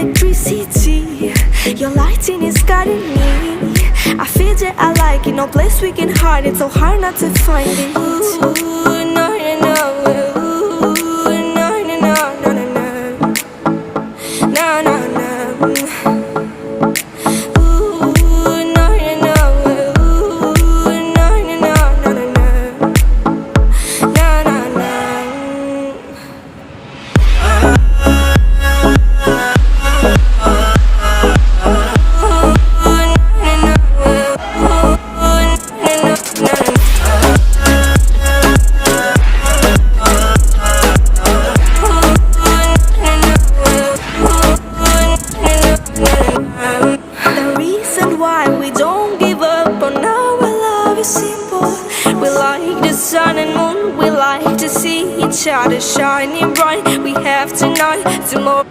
electricity. Your lighting is guiding me. I feel that I like it. No place we can hide it. So hard not to find it. Ooh, no, no, no. Ooh, no, no, no, no, no, no. No, no, no. Sun and moon, we like to see each other shining bright. We have tonight, tomorrow.